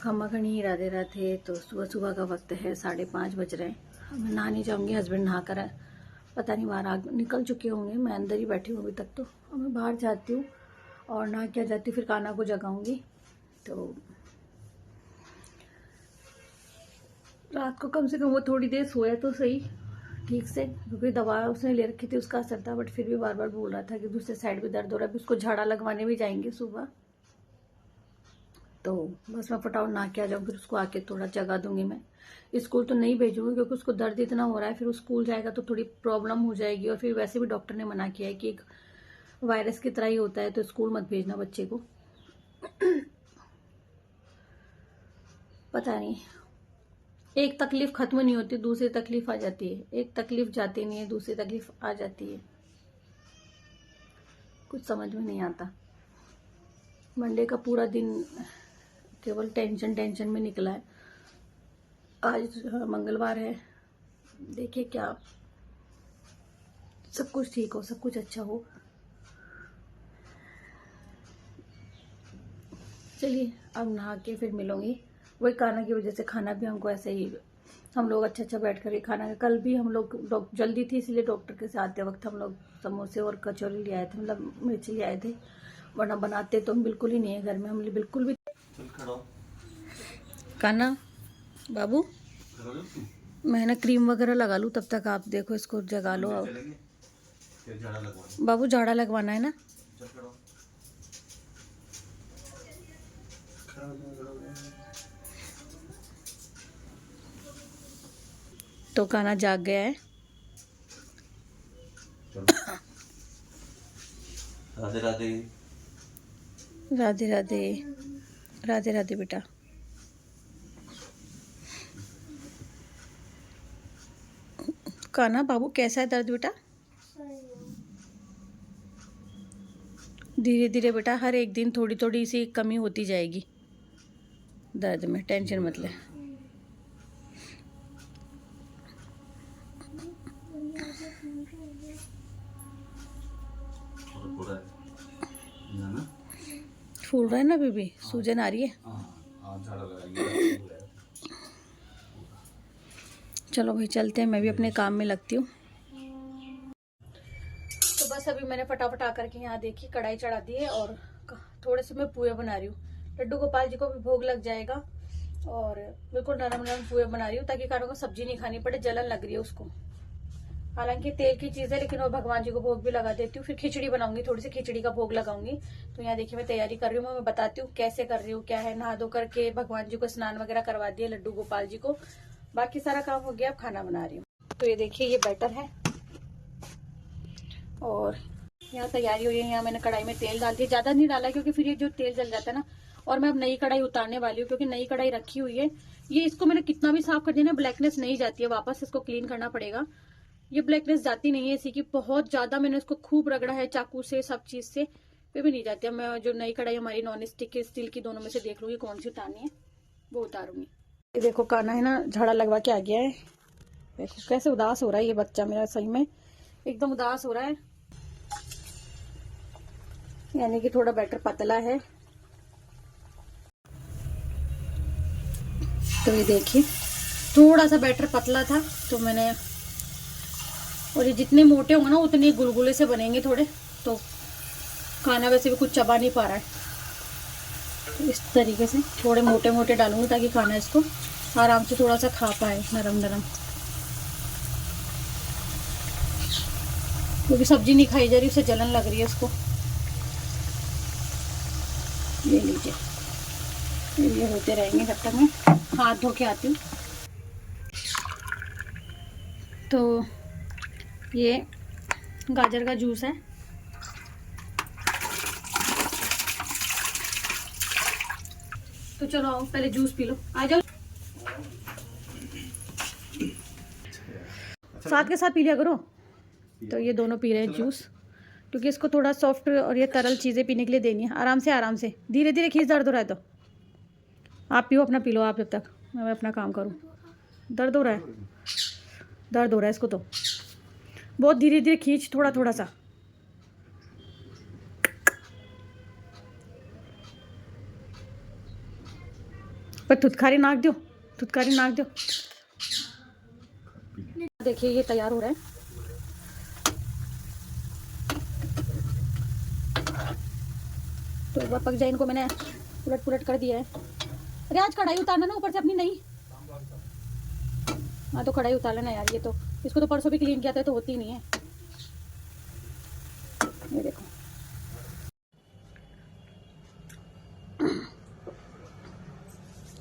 खम्मा खनी राधे राधे। तो सुबह सुबह का वक्त है, 5:30 बज रहे हैं। मैं नहाने जाऊंगी, हस्बैंड नहा कर पता नहीं बाहर आग निकल चुके होंगे, मैं अंदर ही बैठी हूँ अभी तक। तो अब मैं बाहर जाती हूँ और नहा के आ जाती हूँ, फिर कान्हा को जगाऊंगी। तो रात को कम से कम वो थोड़ी देर सोया तो सही ठीक से, क्योंकि दवा उसने ले रखी थी, उसका असर था। बट फिर भी बार बार बोल रहा था कि दूसरे साइड भी दर्द हो रहा है। उसको झाड़ा लगवाने भी जाएंगे सुबह। तो बस मैं फटाफट नहा के आ जाऊँ, फिर उसको आके थोड़ा जगा दूंगी। मैं स्कूल तो नहीं भेजूंगी क्योंकि उसको दर्द इतना हो रहा है, फिर स्कूल जाएगा तो थोड़ी प्रॉब्लम हो जाएगी। और फिर वैसे भी डॉक्टर ने मना किया है कि एक वायरस की तरह ही होता है, तो स्कूल मत भेजना बच्चे को। पता नहीं, एक तकलीफ खत्म नहीं होती, दूसरी तकलीफ आ जाती है। एक तकलीफ जाती नहीं है, दूसरी तकलीफ आ जाती है। कुछ समझ में नहीं आता। मंडे का पूरा दिन केवल टेंशन टेंशन में निकला है। आज मंगलवार है, देखिए क्या सब कुछ ठीक हो, सब कुछ अच्छा हो। चलिए अब नहा के फिर मिलूंगी। वही खाना की वजह से खाना भी हमको ऐसे ही, हम लोग अच्छा बैठ कर ही खाना है। कल भी हम लोग जल्दी थी, इसलिए डॉक्टर के से आते वक्त हम लोग समोसे और कचौरी ले आए थे, मतलब मिर्ची ले आए थे। वरना बनाते तो हम बिल्कुल ही नहीं है घर में, हम बिल्कुल भी। खाना बाबू, मैं ना क्रीम वगैरह लगा लूँ, तब तक आप देखो इसको जगा लो। अब बाबू झाड़ा लगवाना है ना। तो खाना जाग गया है। राधे राधे राधे राधे राधे राधे बेटा। कान्हा बाबू कैसा है दर्द बेटा? धीरे धीरे बेटा, हर एक दिन थोड़ी थोड़ी सी कमी होती जाएगी दर्द में, टेंशन मत ले। फूल रहा है ना बेबी, सूजन आ रही है। चलो भाई चलते हैं, मैं भी अपने काम में लगती हूँ। तो बस अभी मैंने फटाफट आकर के यहाँ देखी कढ़ाई चढ़ा दी है, और थोड़े से मैं पुए बना रही हूँ। लड्डू गोपाल जी को भी भोग लग जाएगा, और बिल्कुल नरम नरम पुए बना रही हूँ ताकि कारों को सब्जी नहीं खानी पड़े, जलन लग रही है उसको। हालांकि तेल की चीज है, लेकिन और भगवान जी को भोग भी लगा देती हूँ। फिर खिचड़ी बनाऊंगी, थोड़ी सी खिचड़ी का भोग लगाऊंगी। तो यहाँ देखिए मैं तैयारी कर रही हूँ, मैं बताती हूँ कैसे कर रही हूँ क्या है। नहा धो करके भगवान जी को स्नान वगैरह करवा दिया, लड्डू गोपाल जी को, बाकी सारा काम हो गया। अब खाना बना रही हूँ। तो ये देखिए ये बैटर है, और यहाँ तैयारी हो रही है। यहाँ मैंने कढ़ाई में तेल डाल दिया, ज्यादा नहीं डाला क्योंकि फिर ये जो तेल जल जाता है ना। और मैं अब नई कढ़ाई उतारने वाली हूँ, क्योंकि नई कढ़ाई रखी हुई है। ये इसको मैंने कितना भी साफ कर दिया ना, ब्लैकनेस नहीं जाती है, वापस इसको क्लीन करना पड़ेगा। ये ब्लैकनेस जाती नहीं है इसी की, बहुत ज्यादा मैंने इसको खूब रगड़ा है चाकू से, सब चीज से, फिर भी नहीं जाती है। मैं जो नई कढ़ाई हमारी नॉन स्टिक स्टील की, दोनों में से देख लूंगी कौन सी उतारनी है, वो उतारूंगी। ये देखो कान्हा है ना, झाड़ा लगवा के आ गया है। देखो कैसे उदास हो रहा है ये बच्चा मेरा, सही में एकदम उदास हो रहा है। यानी कि थोड़ा बैटर पतला है। तो ये देखिए थोड़ा सा बैटर पतला था, तो मैंने, और ये जितने मोटे होंगे ना उतने गुलगुले से बनेंगे थोड़े। तो खाना वैसे भी कुछ चबा नहीं पा रहा है, तो इस तरीके से थोड़े मोटे मोटे डालूंगी ताकि खाना इसको आराम से थोड़ा सा खा पाए, नरम नरम। क्योंकि सब्जी नहीं खाई जा रही, उसे जलन लग रही है उसको। ले लीजिए, ये होते रहेंगे जब तक मैं हाथ धो के आती हूँ। तो ये गाजर का जूस है, तो चलो आओ पहले जूस पी लो, आ जाओ। साथ के साथ पी लिया करो। तो ये दोनों पी रहे हैं जूस, क्योंकि इसको थोड़ा सॉफ्ट और ये तरल चीज़ें पीने के लिए देनी है। आराम से धीरे धीरे खींच, दर्द हो रहा है तो आप पियो, अपना पी लो आप, जब तक मैं अपना काम करूँ। दर्द हो रहा है, दर्द हो रहा है इसको, तो बहुत धीरे धीरे खींच, थोड़ा थोड़ा सा। पर थुतकारी नाक दो, थुतकारी नाक दो। देखिए ये तैयार हो रहा है। तो एक बार पक जाए इनको मैंने उलट पुलट कर दिया है। अरे आज कढ़ाई उतारना ना ऊपर से अपनी, नहीं। हाँ तो कढ़ाई उतार लेना यार, ये तो इसको तो परसों भी क्लीन किया था तो होती नहीं है। ये देखो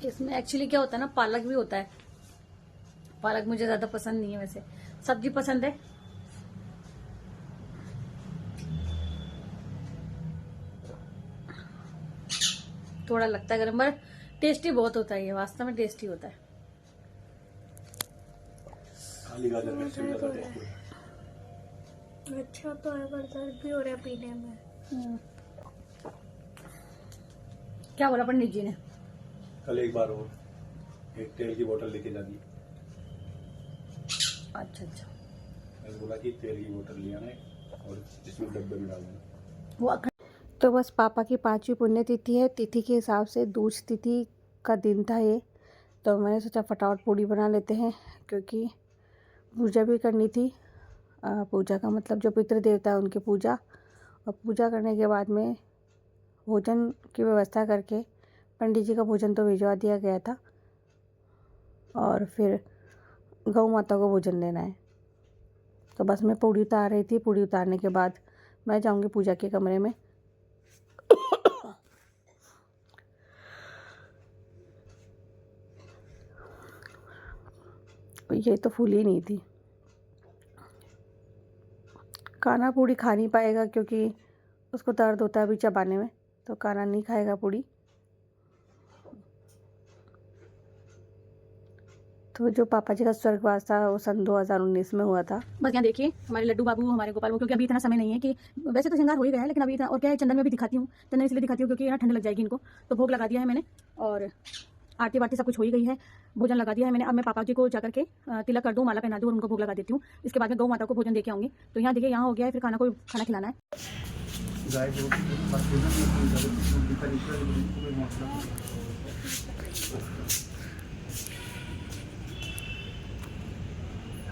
इसमें एक्चुअली क्या होता है ना, पालक भी होता है। पालक मुझे ज्यादा पसंद नहीं है, वैसे सब्जी पसंद है। थोड़ा लगता है गरम पर टेस्टी बहुत होता है, ये वास्तव में टेस्टी होता है। अच्छा तो है पर दर्द भी हो रहा है पीने में। क्या बोला पंडित जी ने? कल एक बार और एक तेल की बोतल लेके जानी। अच्छा अच्छा, मैंने बोला कि तेल की बोतल ले आना और इसमें डब्बे में डाल देना। वो तो बस पापा की 5वीं पुण्यतिथि है। तिथि के हिसाब से दूज तिथि का दिन था ये, तो मैंने सोचा फटाफट पूड़ी बना लेते हैं, क्योंकि पूजा भी करनी थी। पूजा का मतलब जो पितृ देवता है उनकी पूजा, और पूजा करने के बाद में भोजन की व्यवस्था करके पंडित जी का भोजन तो भिजवा दिया गया था, और फिर गौ माता को भोजन देना है। तो बस मैं पूड़ी उतार रही थी। पूड़ी उतारने के बाद मैं जाऊंगी पूजा के कमरे में। ये तो फूली नहीं थी। काना पूड़ी खा नहीं पाएगा क्योंकि उसको दर्द होता है अभी चबाने में, तो काना नहीं खाएगा पूड़ी। तो जो पापा जी का स्वर्गवास था वो सन 2019 में हुआ था। बस यहाँ देखिए हमारे लड्डू बाबू, हमारे गोपाल बाबू, क्योंकि अभी इतना समय नहीं है कि वैसे तो श्रृंगार हो ही गया है, लेकिन अभी और क्या है, चंदन में भी दिखाती हूँ। चंदन इसलिए दिखाती हूँ क्योंकि यहाँ ठंड लग जाएगी इनको। तो भोग लगा दिया है मैंने, और आरती वारती सब कुछ हो ही गई है, भोजन लगा दिया है मैंने। अब मैं पापा जी को जाकर के तिलक कर दूँ, माला पहना दूँ और उनको भोग लगा देती हूँ। इसके बाद में गौ माता को भोजन देके आऊँगी। तो यहाँ देखिए यहाँ हो गया है, फिर खाना को खाना खिलाना है।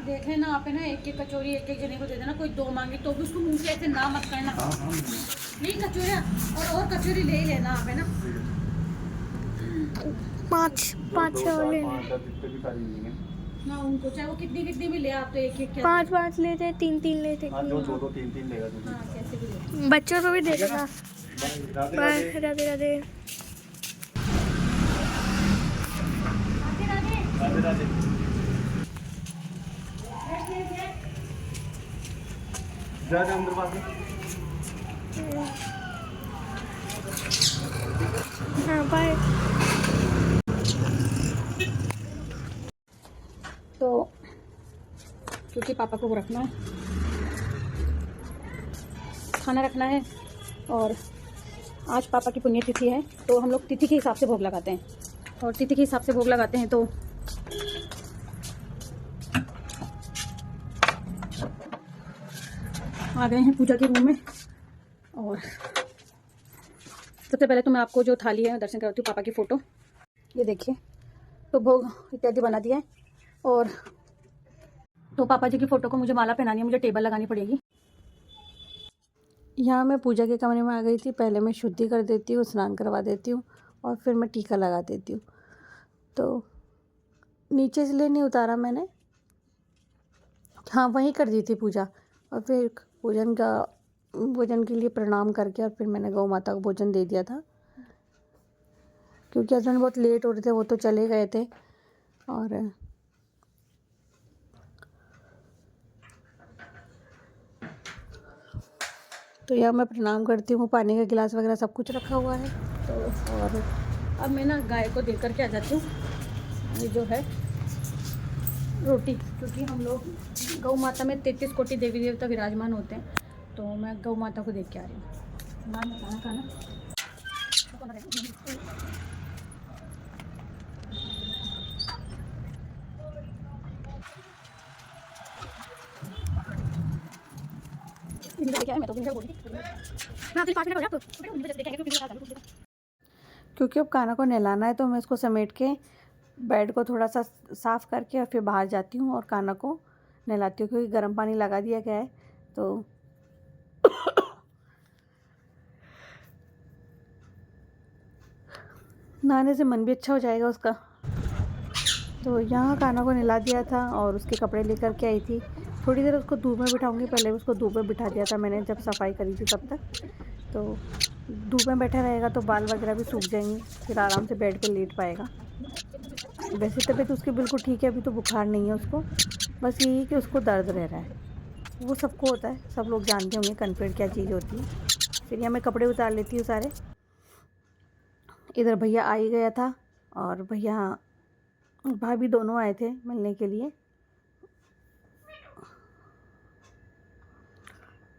देख लेना आप है ना, एक एक कचौरी एक एक जने को दे देना। कोई 2 मांगे तो भी उसको मुंह से ऐसे ना मत करना। नहीं कचौरिया और कचौरी ले लेना आप है ना। 5 और लेना ना उनको चाहे वो कितनी कितनी भी ले, आप तो एक एक 5 लेते, 3 लेते। जो 3 लेगा। हाँ कैसे भी ले। बच्चों को भी दे देना। बाय, राधे राधे। राधे राधे। जा अंदर बात। हाँ बाय। तो क्योंकि पापा को वो रखना है, खाना रखना है, और आज पापा की पुण्यतिथि है, तो हम लोग तिथि के हिसाब से भोग लगाते हैं। और तिथि के हिसाब से भोग लगाते हैं तो आ गए हैं पूजा के रूम में। और सबसे पहले तो मैं आपको जो थाली है दर्शन कराती हूँ, पापा की फ़ोटो। ये देखिए, तो भोग इत्यादि बना दिया है। और तो पापा जी की फ़ोटो को मुझे माला पहनानी है, मुझे टेबल लगानी पड़ेगी। यहाँ मैं पूजा के कमरे में आ गई थी। पहले मैं शुद्धि कर देती हूँ, स्नान करवा देती हूँ, और फिर मैं टीका लगा देती हूँ। तो नीचे से नहीं उतारा मैंने, हाँ वहीं कर दी थी पूजा। और फिर भोजन के लिए प्रणाम करके और फिर मैंने गौ माता को भोजन दे दिया था, क्योंकि हस्बैंड बहुत लेट हो रहे थे, वो तो चले गए थे। और तो यहाँ मैं प्रणाम करती हूँ, पानी का गिलास वगैरह सब कुछ रखा हुआ है। तो और अब मैं ना गाय को दे करके आ जाती हूँ, ये जो है रोटी, क्योंकि हम लोग गौ माता में 33 कोटि देवी देवता विराजमान होते हैं, तो मैं गौ माता को देख के आ रही हूँ। खाना क्योंकि अब काना को नहलाना है तो मैं इसको समेट के बेड को थोड़ा सा साफ़ करके और फिर बाहर जाती हूँ और काना को नहलाती हूँ, क्योंकि गर्म पानी लगा दिया गया है तो नहाने से मन भी अच्छा हो जाएगा उसका। तो यहाँ काना को नहला दिया था और उसके कपड़े लेकर के आई थी। थोड़ी देर उसको धूप में बिठाऊंगी, पहले उसको धूप में बिठा दिया था मैंने जब सफाई करी थी तब तक। तो धूप में बैठा रहेगा तो बाल वगैरह भी सूख जाएंगे, फिर आराम से बेड पे लेट पाएगा। वैसे तबीयत उसकी बिल्कुल ठीक है, अभी तो बुखार नहीं है उसको, बस यही है कि उसको दर्द रह रहा है। वो सबको होता है, सब लोग जानते होंगे कन्फेड क्या चीज़ होती है। फिर यहाँ मैं कपड़े उतार लेती हूँ सारे। इधर भैया आ ही गया था और भैया भाभी दोनों आए थे मिलने के लिए।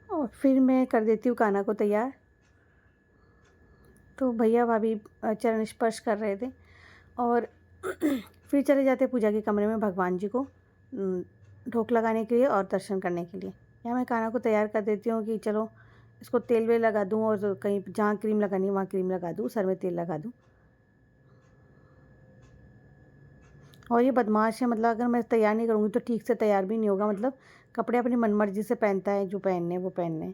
और फिर मैं कर देती हूँ काना को तैयार। तो भैया भाभी चरण स्पर्श कर रहे थे और फिर चले जाते पूजा के कमरे में भगवान जी को ढोक लगाने के लिए और दर्शन करने के लिए। यहाँ मैं काना को तैयार कर देती हूँ कि चलो इसको तेल वेल लगा दूँ और कहीं जहाँ क्रीम लगानी है वहाँ क्रीम लगा दूँ, सर में तेल लगा दूँ। और ये बदमाश है, मतलब अगर मैं तैयार नहीं करूँगी तो ठीक से तैयार भी नहीं होगा। मतलब कपड़े अपनी मनमर्जी से पहनता है, जो पहनने वो पहनने।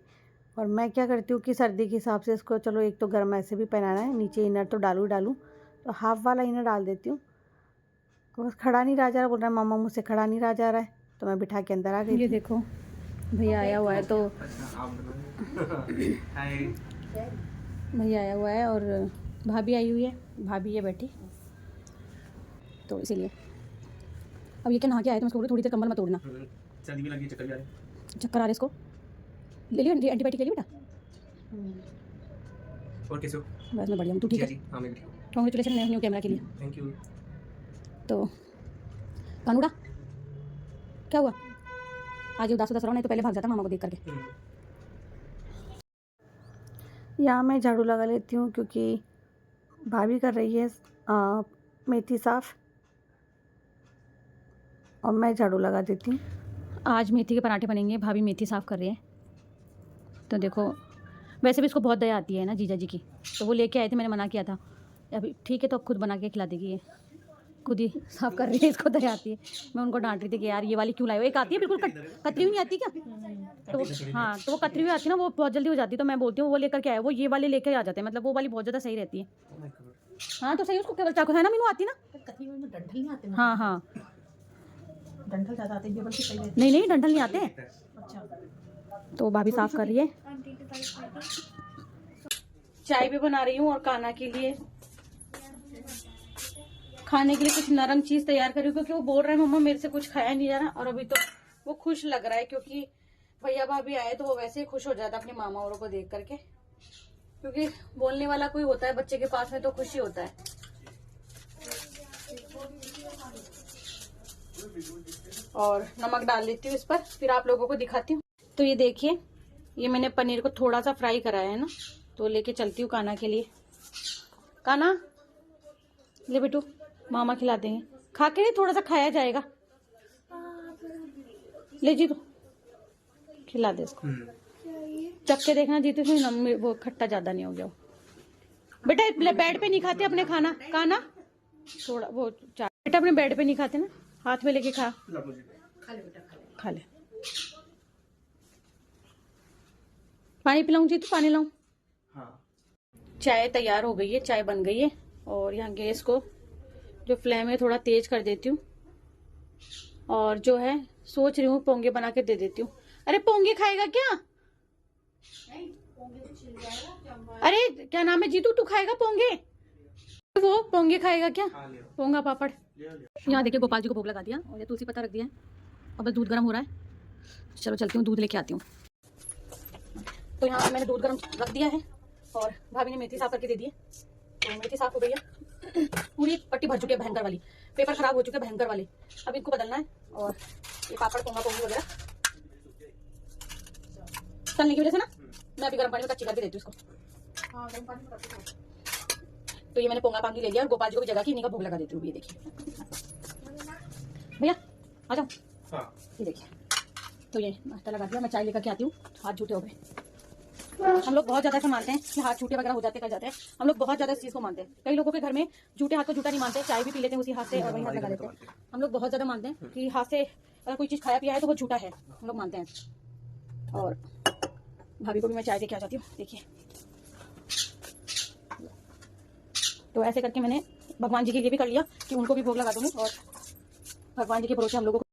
और मैं क्या करती हूँ कि सर्दी के हिसाब से इसको चलो एक तो गर्म ऐसे भी पहनाना है, नीचे इनर तो डालूँ तो हाफ़ वाला इनर डाल देती हूँ। बस खड़ा नहीं रहा जा रहा, बोल रहा है मामा मुझसे खड़ा नहीं रहा जा रहा है, तो मैं बिठा के अंदर आ गई। ये देखो भैया आया हुआ है, तो भैया आया हुआ है और भाभी आई हुई है, भाभी ये बैठी, तो इसीलिए अब ये क्या नहा के आए, तो उसको थोड़ी देर कंबल मत तोड़ना, सर्दी भी लगी, चक्कर भी आ रहे। चक्कर आ रहे इसको। ले लियो एंटीबायोटिक ले लियो बेटा। और कैसे हो? बस मैं बढ़िया हूँ, तू ठीक है? हाँ मैं भी ठीक हूँ। कांग्रेचुलेसन न्यू कैमरा के लिए। Thank you. तो कानूड़ा क्या हुआ? आज उदास उदास रहो, नहीं तो पहले भाग जाता मामा को देख करके। यहाँ मैं झाड़ू लगा लेती हूँ क्योंकि भाभी कर रही है मेथी साफ़ और मैं झाड़ू लगा देती हूँ। आज मेथी के पराठे बनेंगे, भाभी मेथी साफ़ कर रही है। तो देखो वैसे भी इसको बहुत दया आती है ना जीजा जी की, तो वो लेके आए थे, मैंने मना किया था। अभी ठीक है तो अब खुद बना के खिला देगी, ये खुद ही साफ़ कर रही है, इसको दया आती है। मैं उनको डांट रही थी कि यार ये वाली क्यों लाए हो, एक आती है बिल्कुल कतरी हुई नहीं आती क्या, तो हाँ तो वो कतरी हुई आती है ना, वो बहुत जल्दी हो जाती है। तो मैं बोलती हूँ वो लेकर के आए, वो ये वाले लेकर आ जाते हैं, मतलब वो वाली बहुत ज़्यादा सही रहती है। हाँ तो सही, उसको केवल चाकू है ना, मीनू आती ना। हाँ हाँ डंठल ज़्यादा आते हैं, नहीं नहीं डंठल नहीं आते हैं। तो भाभी साफ़ कर रही है। चाय भी बना रही हूँ और काना के लिए खाने के लिए कुछ नरम चीज तैयार करी, क्योंकि वो बोल रहा है मम्मा मेरे से कुछ खाया नहीं जा रहा। और अभी तो वो खुश लग रहा है क्योंकि भैया भाभी आए तो वो वैसे ही खुश हो जाता अपने मामा औरों को देख करके, क्योंकि बोलने वाला कोई होता है बच्चे के पास में तो खुशी होता है। और नमक डाल लेती हूँ इस पर, फिर आप लोगों को दिखाती हूँ। तो ये देखिए, ये मैंने पनीर को थोड़ा सा फ्राई कराया है ना, तो लेके चलती हूँ काना के लिए। काना ले बेटू, मामा खिला देंगे, खा के नहीं थोड़ा सा खाया जाएगा, ले जी तू खिला दे इसको, चख के देखना जीतू से वो खट्टा ज्यादा नहीं हो गया। बेटा बेड पे नहीं खाते अपने खाना, काना थोड़ा वो बेटा अपने बेड पे नहीं खाते ना, हाथ में लेके खा खा ले। पानी पिलाऊं जीतू, पानी लाऊं? हाँ। चाय तैयार हो गई है, चाय बन गई है और यहाँ गैस को जो फ्लेम है थोड़ा तेज कर देती हूँ। और जो है सोच रही हूँ पोंगे बना के दे देती हूँ। अरे पोंगे खाएगा क्या? अरे क्या नाम है जीतू, तू खाएगा पोंगे? वो पोंगे खाएगा क्या? पोंगा पापड़। यहाँ देखिए गोपाल जी को भोग लगा दिया और ये तुलसी पत्ता रख दिया है और बस दूध गर्म हो रहा है। चलो चलती हूँ, दूध लेके आती हूँ। तो यहाँ मैंने दूध गर्म रख दिया है और भाभी ने मेथी साफ करके दे दी है, तो मेथी साफ हो गई है। पूरी पट्टी भर चुकी है भयंकर वाली, पेपर खराब हो चुके हैं भयंकर वाले, अब इनको बदलना है। और ये पापड़ पोंगा पोंगी वगैरह तलने की वजह से ना मैं अभी गर्म पानी में कच्ची करके देती हूँ इसको। तो ये मैंने पोंगा पांगी ले लिया और गोपाल जी को भी जगह की इन्हीं का भोग लगा देती हूँ। ये देखिए भैया आ जाओ, ये देखिए। तो ये नाश्ता लगा दिया, मैं चाय लेकर के आती हूँ, हाथ झूठे हो गए। हम लोग बहुत ज्यादा ऐसा मानते हैं कि हाथ छूटे वगैरह हो जाते कर जाते हैं। हम लोग बहुत ज्यादा इस चीज को मानते हैं। कई लोगों के घर में झूठे हाथ को झूठा नहीं मानते, चाय भी पी लेते हैं उसी हाथ से और वही हाथ लगा लेते हैं। हम लोग बहुत ज्यादा मानते हैं कि हाथ से अगर कोई चीज खाया पिया है तो वो झूठा है, हम लोग मानते हैं। और भाभी को भी मैं चाय देके आ जाती हूँ। देखिए, तो ऐसे करके मैंने भगवान जी के लिए भी कर लिया कि उनको भी भोग लगा दूंगी और भगवान जी के भरोसे हम लोगों को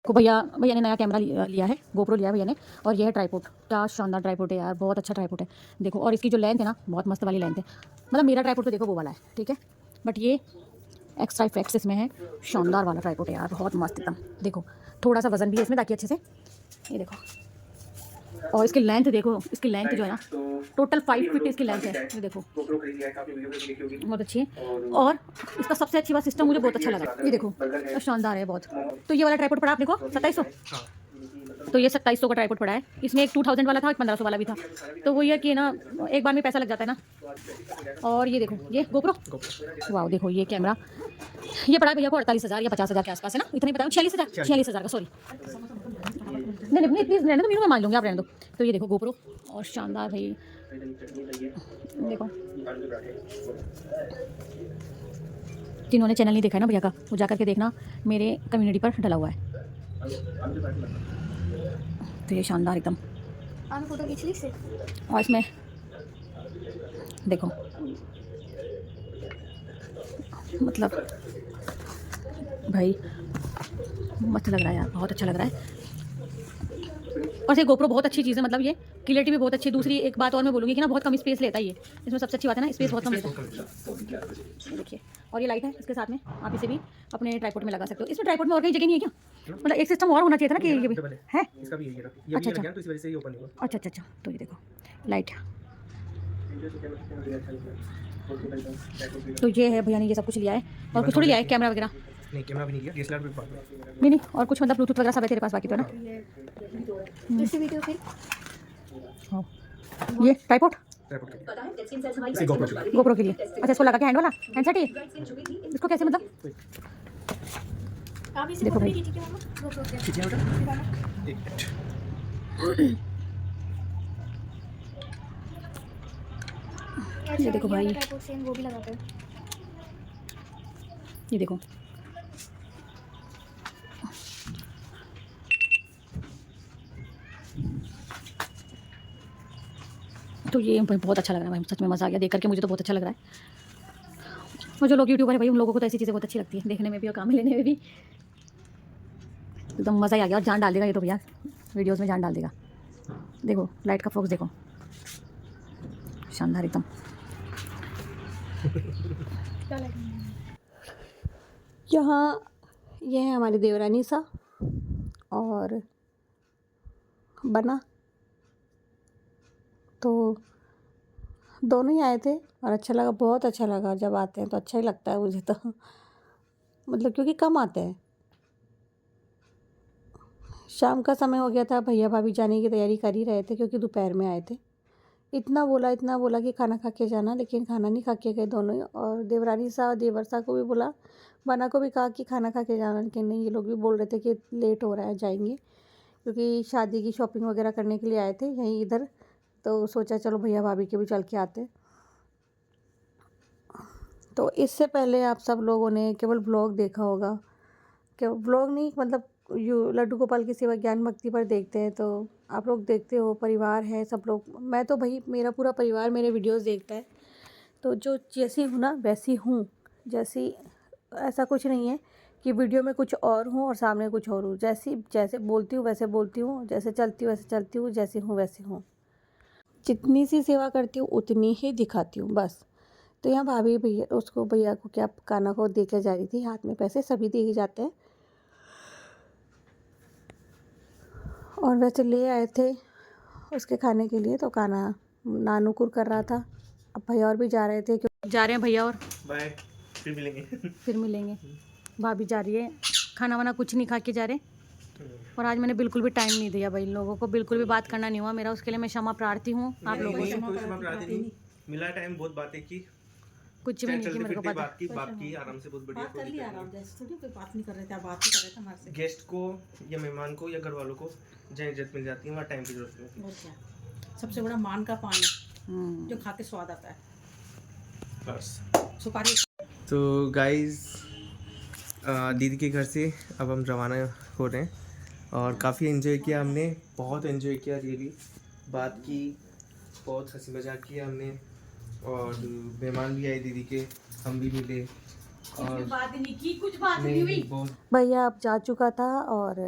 भैया ने नया कैमरा लिया है, गोप्रो लिया है भैया ने। और ये है ट्राइपॉड, क्या शानदार ट्राइपॉड है यार, बहुत अच्छा ट्राइपॉड है। देखो, और इसकी जो लेंथ है ना, बहुत मस्त वाली लेंथ है। मतलब मेरा ट्राइपॉड तो देखो वो वाला है, ठीक है, बट ये एक्स्ट्रा इफेक्ट्स इसमें है। शानदार वाला ट्राइपॉड है यार, बहुत मस्त एकदम। देखो, थोड़ा सा वजन भी है इसमें ताकि अच्छे से, ये देखो। और इसकी लेंथ देखो, इसकी लेंथ जो है ना, टोटल 5 फीट इसकी लेंथ है। ये देखो, बहुत अच्छी है। और इसका सबसे अच्छी बात, सिस्टम मुझे बहुत अच्छा लगा। ये देखो, तो शानदार है बहुत। तो ये वाला ट्राइपॉड पड़ा आपने को 2700। तो ये 2700 का ट्राइपॉड पड़ा है। इसमें एक 2000 वाला था, एक 1500 वाला भी था। तो वो ये कि ना, एक बार में पैसा लग जाता है ना। और ये देखो, ये गोप्रो, वाह, देखो ये कैमरा, ये पड़ा है भैया को 48,000 या 50,000 के आसपास है ना, इतना ही बताया, 46,000 का, सॉरी। नहीं नहीं प्लीज़ रहने दो, मीनू मैं मान लूँगी, आप रहने दो। तो ये देखो गोप्रो, और शानदार भाई, देखो। जिन्होंने चैनल नहीं देखा है ना भैया का, वो जा करके देखना, मेरे कम्युनिटी पर डला हुआ है। तो ये शानदार एकदम। फोटो खींच ली से। और इसमें देखो, मतलब भाई मस्त लग रहा है यार, बहुत अच्छा लग रहा है। और ये गोप्रो बहुत अच्छी चीज़ है, मतलब ये क्लियरिटी भी बहुत अच्छी है। दूसरी एक बात और मैं बोलूँगी कि ना, बहुत कम स्पेस लेता है ये, इसमें सबसे अच्छी बात है ना, स्पेस बहुत कम लेता है। देखिए, और ये लाइट है इसके साथ में, आप इसे भी अपने ट्राइपॉड में लगा सकते हो। इसमें ट्राइपॉड में और कहीं जगह नहीं है क्या? मतलब एक सिस्टम और होना चाहिए था ना कि ये भी है। इसका भी यही है ना, ये अच्छा, भी लग गया तो इस वजह से ये ओपन हुआ। अच्छा। तो ये देखो लाइट, तो ये है भैया ने ये सब कुछ लिया है। और कुछ थोड़ी लिया है, कैमरा वगैरह नहीं, कैमरा भी नहीं लिया, डीएसएलआर भी पास में। नहीं, और कुछ मतलब ब्लूटूथ वगैरह सब है तेरे पास बाकी तो है ना। इसी वीडियो फिर हाँ, ये ट्राइपॉड ट्राइपॉड गोप्रो के लिए। अच्छा, इसको लगा के हैंड वाला हैंडसेट ही, इसको कैसे मतलब, आप इसे देखो भाई, खींचिए बेटा, एक मिनट। ये देखो भाई, वो भी लगाते हैं। ये देखो, तो ये बहुत अच्छा लग रहा है भाई, सच में मज़ा आ गया देख करके, मुझे तो बहुत अच्छा लग रहा है। और जो लोग यूट्यूबर है भाई, उन लोगों को तो ऐसी चीज़ें बहुत अच्छी लगती है, देखने में भी और काम लेने में भी एकदम मज़ा ही आ गया। और जान डाल देगा ये तो भैया, वीडियोस में जान डाल देगा। देखो लाइट का फोकस देखो, शानदार एकदम। यहाँ ये है हमारी देवरानी सा और बना, तो दोनों ही आए थे और अच्छा लगा, बहुत अच्छा लगा। जब आते हैं तो अच्छा ही लगता है मुझे तो, मतलब क्योंकि कम आते हैं। शाम का समय हो गया था, भैया भाभी जाने की तैयारी कर ही रहे थे क्योंकि दोपहर में आए थे। इतना बोला कि खाना खा के जाना, लेकिन खाना नहीं खा के गए दोनों ही। और देवरानी सा और देवर सा को भी बोला, बना को भी कहा कि खाना खा के जाना, लेकिन नहीं, ये लोग भी बोल रहे थे कि लेट हो रहा है, जाएंगे, क्योंकि शादी की शॉपिंग वगैरह करने के लिए आए थे यहीं इधर। तो सोचा चलो भैया भाभी के भी चल के आते। तो इससे पहले आप सब लोगों ने केवल ब्लॉग देखा होगा, केवल ब्लॉग नहीं, मतलब लड्डू गोपाल की सेवा ज्ञान भक्ति पर देखते हैं, तो आप लोग देखते हो, परिवार है सब लोग। मैं तो भाई, मेरा पूरा परिवार मेरे वीडियोस देखता है। तो जो जैसी हूँ ना वैसी हूँ, जैसी, ऐसा कुछ नहीं है कि वीडियो में कुछ और हूँ और सामने कुछ और हूँ। जैसे बोलती हूँ वैसे बोलती हूँ, जैसे चलती हूँ वैसे चलती हूँ, जैसी हूँ वैसी हूँ। जितनी सी सेवा करती हूँ उतनी ही दिखाती हूँ बस। तो यहाँ भाभी भैया को क्या, काना को दे के जा रही थी, हाथ में पैसे सभी दे जाते हैं। और वैसे ले आए थे उसके खाने के लिए, तो काना नानुकुर कर रहा था। अब भैया और भी जा रहे थे, क्यों जा रहे हैं भैया, और बाय, फिर मिलेंगे। फिर मिलेंगे। भाभी जा रही है, खाना वाना कुछ नहीं खा के जा रहे। और आज मैंने बिल्कुल भी टाइम नहीं दिया भाई, लोगों को बिल्कुल भी बात करना नहीं हुआ मेरा, उसके लिए मैं क्षमा प्रार्थी हूँ आप लोगों से। मिला टाइम, बहुत बातें की, कुछ भी नहीं की मेरे को पता। बात की आराम से, बहुत बढ़िया। बात कर लिया आराम से, ऐसे थोड़ी कोई बात नहीं कर रहे थे, आप बात ही कर रहे थे हमारे से। गेस्ट को या मेहमान को या घर वालों को जहाँ इज्जत मिल जाती है वहाँ टाइम की जरूरत नहीं होती। और क्या, सबसे बड़ा मान का पान है जो खा के स्वाद आता है। बस। सुपारी। तो गाइस, दीदी के घर से अब हम रवाना हो रहे हैं और काफ़ी एंजॉय किया हमने, बहुत एंजॉय किया रियली। बात की, बहुत हंसी मजाक किया हमने और मेहमान भी आए दीदी के, हम भी मिले और बात नहीं की, कुछ बात नहीं हुई। बहुत भैया अब जा चुका था और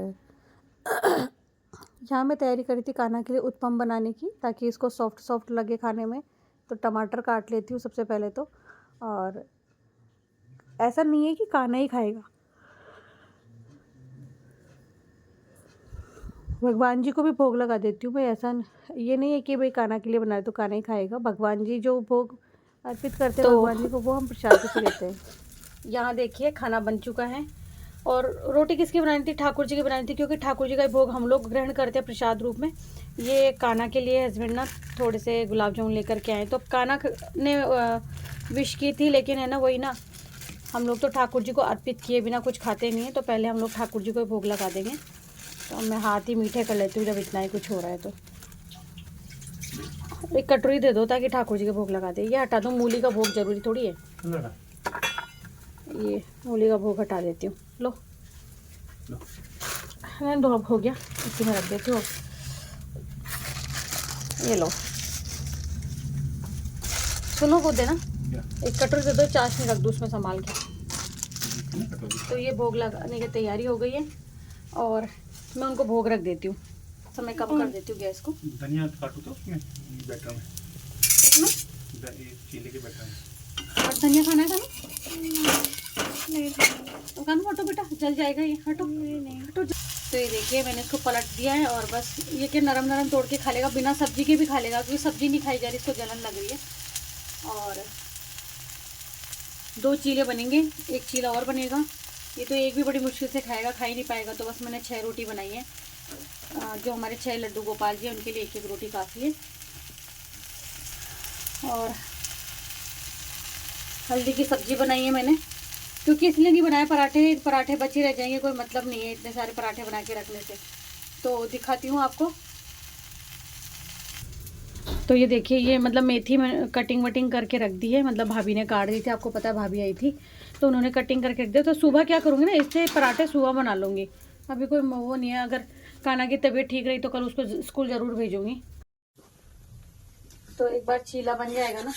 यहाँ मैं तैयारी करी थी कान्हा के लिए उत्पम बनाने की, ताकि इसको सॉफ्ट सॉफ्ट लगे खाने में। तो टमाटर काट लेती हूँ सबसे पहले तो, और ऐसा नहीं है कि कान्हा ही खाएगा, भगवान जी को भी भोग लगा देती हूँ मैं। ऐसा ये नहीं है कि भाई कान्हा के लिए बना रहे तो कान्हा ही खाएगा, भगवान जी जो भोग अर्पित करते हैं भगवान जी को, वो हम प्रसाद से लेते हैं। यहाँ देखिए खाना बन चुका है, और रोटी किसकी बनानी थी? ठाकुर जी की बनानी थी, क्योंकि ठाकुर जी का भोग हम लोग ग्रहण करते हैं प्रसाद रूप में। ये कान्हा के लिए हस्बैंड ना थोड़े से गुलाब जामुन लेकर के आए, तो कान्हा ने विश की थी, लेकिन है ना वही ना, हम लोग तो ठाकुर जी को अर्पित किए बिना कुछ खाते नहीं है, तो पहले हम लोग ठाकुर जी को भोग लगा देंगे। तो मैं हाथ ही मीठे कर लेती हूँ जब इतना ही कुछ हो रहा है। तो एक कटोरी दे दो ताकि ठाकुर जी के भोग लगा दे। ये हटा दूँ, मूली का भोग जरूरी थोड़ी है। ये मूली का भोग हटा देती हूँ। लो नहीं दो, अब हो गया, इसी में रख देती हूँ। ये लो, सुनो को देना, एक कटोरी दे दो, चाशनी रख दो उसमें संभाल के। तो ये भोग लगाने की तैयारी हो गई है और मैं उनको भोग रख देती हूँ। तो मैं कम कर देती हूँ गैस को। धनिया काटू तो उसमें बैटर में, चीले के बैटर में। और धनिया खाना है खाना? नहीं खाना, हटो बेटा, जल जाएगा ये, हटो हटो। तो ये देखिए मैंने इसको पलट दिया है, और बस ये कि नरम नरम तोड़ के खा लेगा, बिना सब्जी के भी खा लेगा, क्योंकि सब्जी नहीं खाई जा रही, इसको जलन लग रही है। और 2 चीले बनेंगे, एक चीला और बनेगा। ये तो एक भी बड़ी मुश्किल से खाएगा, खा ही नहीं पाएगा। तो बस मैंने 6 रोटी बनाई है। जो हमारे 6 लड्डू गोपाल जी हैं उनके लिए एक एक रोटी काफ़ी है। और हल्दी की सब्जी बनाई है मैंने, क्योंकि इसलिए नहीं बनाया, पराठे बचे रह जाएंगे, कोई मतलब नहीं है इतने सारे पराठे बना के रखने से। तो दिखाती हूँ आपको। तो ये देखिए, ये मतलब मेथी में कटिंग वटिंग करके रख दी है, मतलब भाभी ने काट दी थी, आपको पता है भाभी आई थी तो उन्होंने कटिंग करके रख दिया। तो सुबह क्या करूँगी ना, इससे पराठे सुबह बना लूँगी। अभी कोई वो नहीं है, अगर कान्हा की तबीयत ठीक रही तो कल उसको स्कूल ज़रूर भेजूँगी। तो एक बार चीला बन जाएगा ना,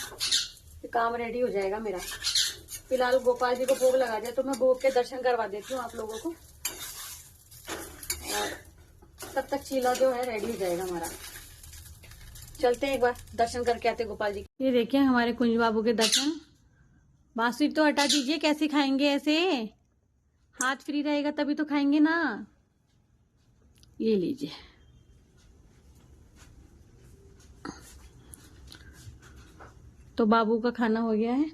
तो काम रेडी हो जाएगा मेरा। फिलहाल गोपाल जी को भोग लगा दिया, तो मैं भोग के दर्शन करवा देती हूँ आप लोगों को, और तब तक चीला जो है रेडी हो जाएगा हमारा। चलते हैं एक बार दर्शन करके आते गोपाल जी। ये देखिए हमारे कुंज बाबू के दर्शन। बांसुरी तो हटा दीजिए, कैसे खाएंगे ऐसे? हाथ फ्री रहेगा तभी तो खाएंगे ना। ये लीजिए, तो बाबू का खाना हो गया है।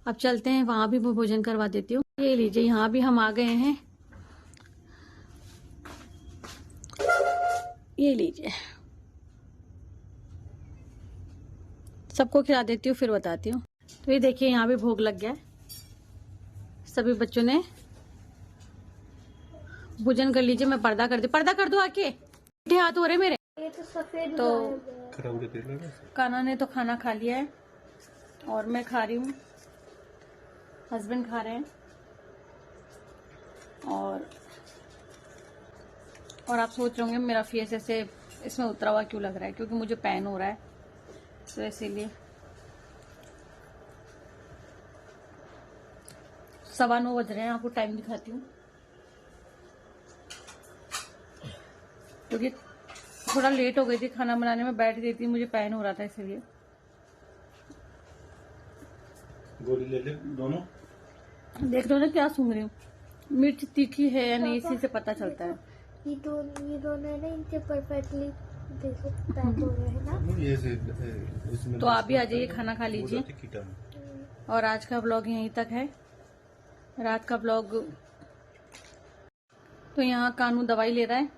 अब चलते हैं, वहां भी भोजन करवा देती हूँ। ये लीजिए, यहाँ भी हम आ गए हैं। ये लीजिए, सबको खिला देती हूँ फिर बताती हूँ। तो ये देखिए यहाँ भी भोग लग गया है, सभी बच्चों ने भोजन कर लीजिए। मैं पर्दा कर दो आके, मीठे हाथ हो रहे मेरे। ये तो सफेद तो कान्हा ने तो खाना खा लिया है और मैं खा रही हूँ, हस्बैंड खा रहे हैं। और आप सोच रहे होंगे मेरा फेस ऐसे इसमें उतरा हुआ क्यों लग रहा है, क्योंकि मुझे पेन हो रहा है, तो इसीलिए। 9:15 बज रहे हैं, आपको टाइम दिखाती हूँ, क्योंकि थोड़ा लेट हो गई थी खाना बनाने में, बैठ गई थी, मुझे पेन हो रहा था इसलिए। गोली ले ले दोनों। देख लो ना क्या सूंघ रही हूँ, मिर्च तीखी है या नहीं इसी से पता चलता है। ये दोनों है ना, इनके परफेक्टली देखो पैक हो रहे हैं ना। तो आप भी आ जाइए, खाना खा लीजिए। और आज का व्लॉग यहीं तक है, रात का व्लॉग। तो यहाँ कानू दवाई ले रहा है,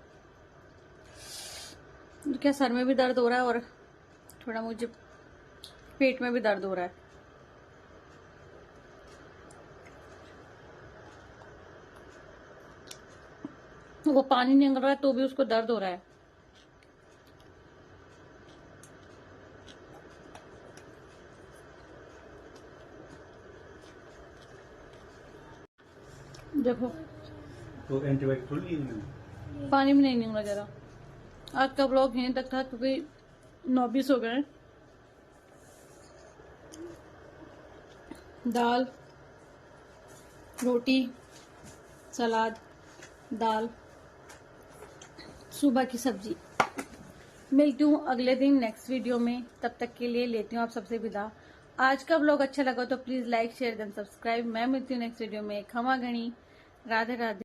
क्या सर में भी दर्द हो रहा है और थोड़ा मुझे पेट में भी दर्द हो रहा है। वो पानी निकल रहा है तो भी उसको दर्द हो रहा है। देखो तो एंटीबायोटिक थोड़ी ली मैंने। पानी भी नहीं निकला जरा। आज का ब्लॉग यहीं तक था क्योंकि 9:20 हो गए। दाल, रोटी, सलाद, दाल, सुबह की सब्जी। मिलती हूँ अगले दिन नेक्स्ट वीडियो में। तब तक के लिए लेती हूँ आप सबसे विदा। आज का ब्लॉग अच्छा लगा तो please like share then subscribe. मैं मिलती हूँ नेक्स्ट वीडियो में। खमा गणी, राधे राधे।